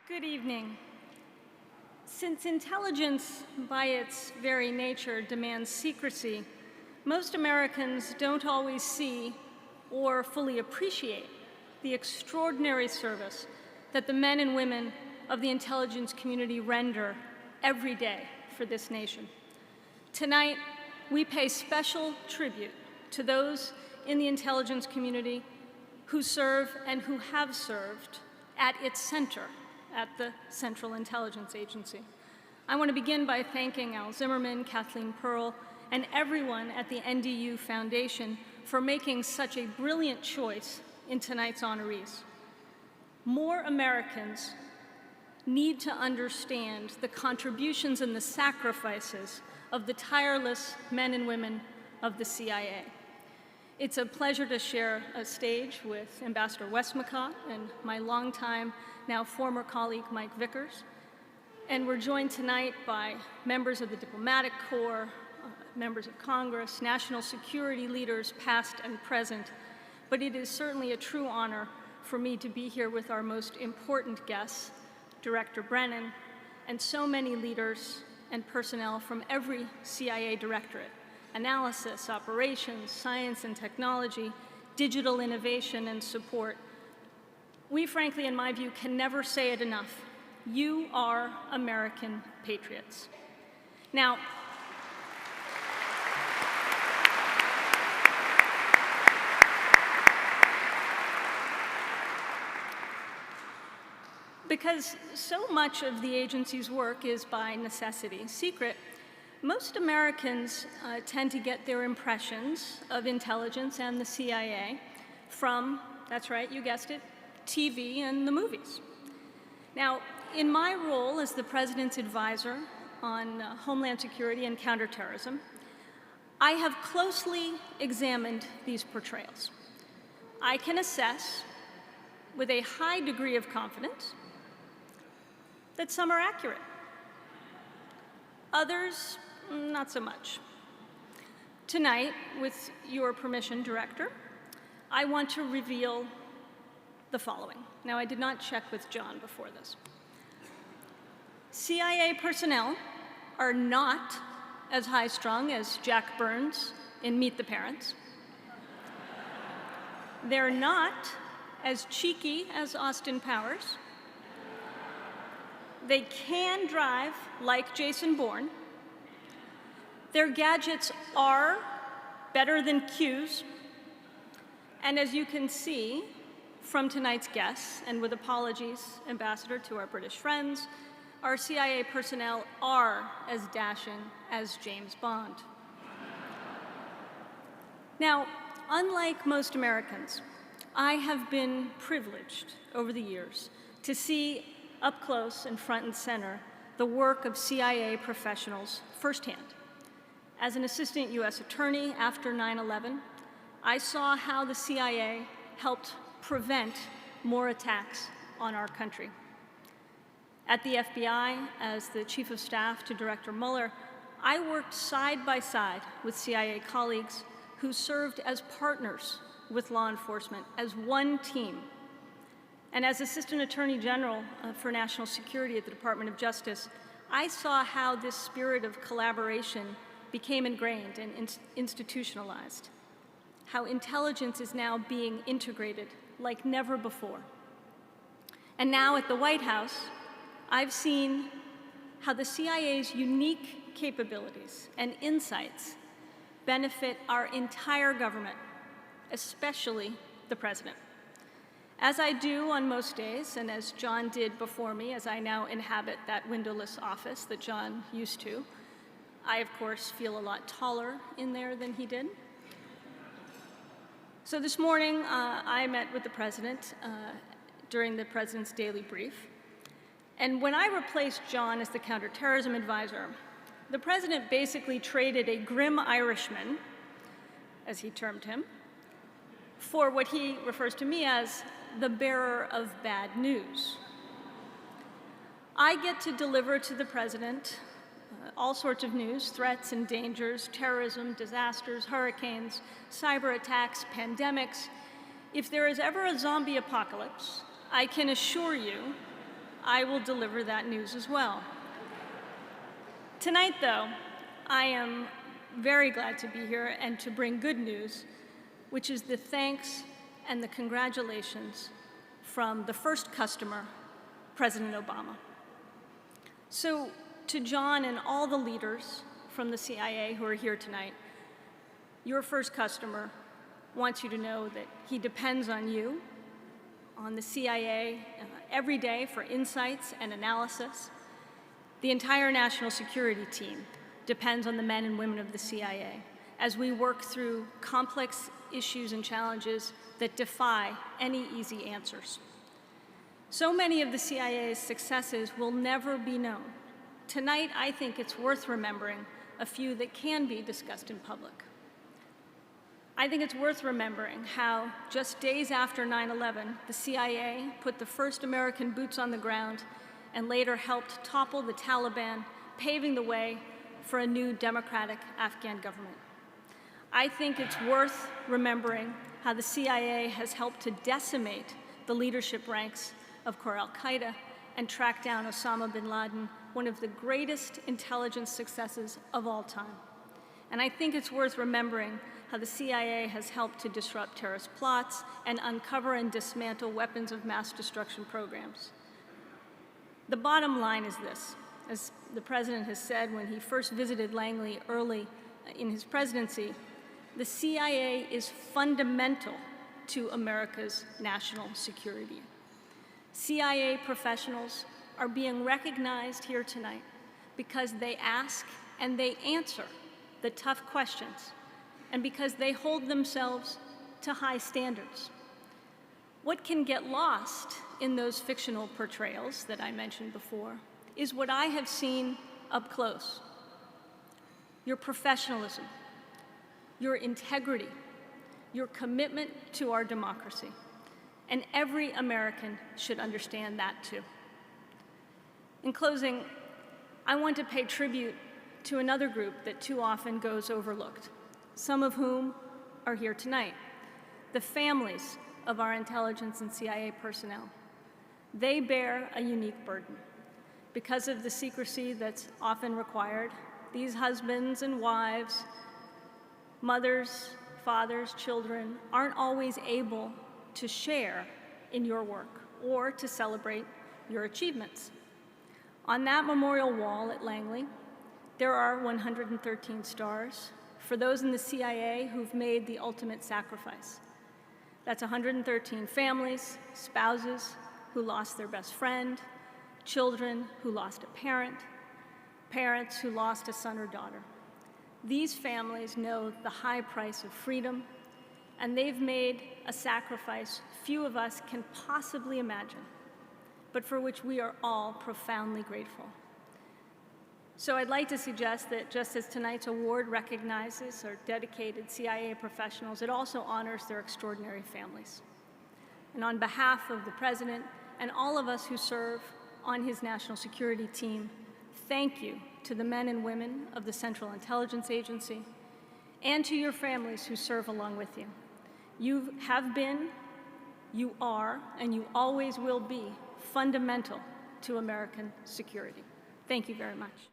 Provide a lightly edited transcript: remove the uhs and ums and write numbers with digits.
Good evening. Since intelligence, by its very nature, demands secrecy, most Americans don't always see or fully appreciate the extraordinary service that the men and women of the intelligence community render every day for this nation. Tonight, we pay special tribute to those in the intelligence community who serve and who have served at its center, at the Central Intelligence Agency. I want to begin by thanking Al Zimmerman, Kathleen Pearl, and everyone at the NDU Foundation for making such a brilliant choice in tonight's honorees. More Americans need to understand the contributions and the sacrifices of the tireless men and women of the CIA. It's a pleasure to share a stage with Ambassador Westmacott and my longtime, now former colleague, Mike Vickers. And we're joined tonight by members of the Diplomatic Corps, members of Congress, national security leaders, past and present. But it is certainly a true honor for me to be here with our most important guests, Director Brennan, and so many leaders and personnel from every CIA directorate: analysis, operations, science and technology, digital innovation and support. We, frankly, in my view, can never say it enough. You are American patriots. Now, because so much of the agency's work is by necessity secret, most Americans tend to get their impressions of intelligence and the CIA from, that's right, you guessed it, TV and the movies. Now, in my role as the President's advisor on Homeland Security and counterterrorism, I have closely examined these portrayals. I can assess with a high degree of confidence that some are accurate. Others, not so much. Tonight, with your permission, Director, I want to reveal the following. Now, I did not check with John before this. CIA personnel are not as high-strung as Jack Burns in Meet the Parents. They're not as cheeky as Austin Powers. They can drive like Jason Bourne. Their gadgets are better than Q's. And as you can see from tonight's guests, and with apologies, Ambassador, to our British friends, our CIA personnel are as dashing as James Bond. Now, unlike most Americans, I have been privileged over the years to see up close and front and center the work of CIA professionals firsthand. As an assistant U.S. attorney after 9/11, I saw how the CIA helped prevent more attacks on our country. At the FBI, as the Chief of Staff to Director Mueller, I worked side by side with CIA colleagues who served as partners with law enforcement, as one team. And as Assistant Attorney General for National Security at the Department of Justice, I saw how this spirit of collaboration became ingrained and institutionalized, how intelligence is now being integrated like never before. And now at the White House, I've seen how the CIA's unique capabilities and insights benefit our entire government, especially the President. As I do on most days, and as John did before me, as I now inhabit that windowless office that John used to, I, of course, feel a lot taller in there than he did. So this morning, I met with the President during the President's daily brief. And when I replaced John as the counterterrorism advisor, the President basically traded a grim Irishman, as he termed him, for what he refers to me as the bearer of bad news. I get to deliver to the President all sorts of news: threats and dangers, terrorism, disasters, hurricanes, cyber attacks, pandemics. If there is ever a zombie apocalypse, I can assure you I will deliver that news as well. Tonight, though, I am very glad to be here and to bring good news, which is the thanks and the congratulations from the first customer, President Obama. So to John and all the leaders from the CIA who are here tonight, your first customer wants you to know that he depends on you, on the CIA, every day for insights and analysis. The entire national security team depends on the men and women of the CIA as we work through complex issues and challenges that defy any easy answers. So many of the CIA's successes will never be known. Tonight, I think it's worth remembering a few that can be discussed in public. I think it's worth remembering how just days after 9/11, the CIA put the first American boots on the ground and later helped topple the Taliban, paving the way for a new democratic Afghan government. I think it's worth remembering how the CIA has helped to decimate the leadership ranks of core al-Qaeda and track down Osama bin Laden, one of the greatest intelligence successes of all time. And I think it's worth remembering how the CIA has helped to disrupt terrorist plots and uncover and dismantle weapons of mass destruction programs. The bottom line is this. As the President has said when he first visited Langley early in his presidency, the CIA is fundamental to America's national security. CIA professionals are being recognized here tonight because they ask and they answer the tough questions and because they hold themselves to high standards. What can get lost in those fictional portrayals that I mentioned before is what I have seen up close. Your professionalism, your integrity, your commitment to our democracy. And every American should understand that too. In closing, I want to pay tribute to another group that too often goes overlooked, some of whom are here tonight, the families of our intelligence and CIA personnel. They bear a unique burden. Because of the secrecy that's often required, these husbands and wives, mothers, fathers, children, aren't always able to share in your work or to celebrate your achievements. On that memorial wall at Langley, there are 113 stars for those in the CIA who've made the ultimate sacrifice. That's 113 families, spouses who lost their best friend, children who lost a parent, parents who lost a son or daughter. These families know the high price of freedom, and they've made a sacrifice few of us can possibly imagine, but for which we are all profoundly grateful. So I'd like to suggest that just as tonight's award recognizes our dedicated CIA professionals, it also honors their extraordinary families. And on behalf of the President and all of us who serve on his national security team, thank you to the men and women of the Central Intelligence Agency and to your families who serve along with you. You have been, you are, and you always will be fundamental to American security. Thank you very much.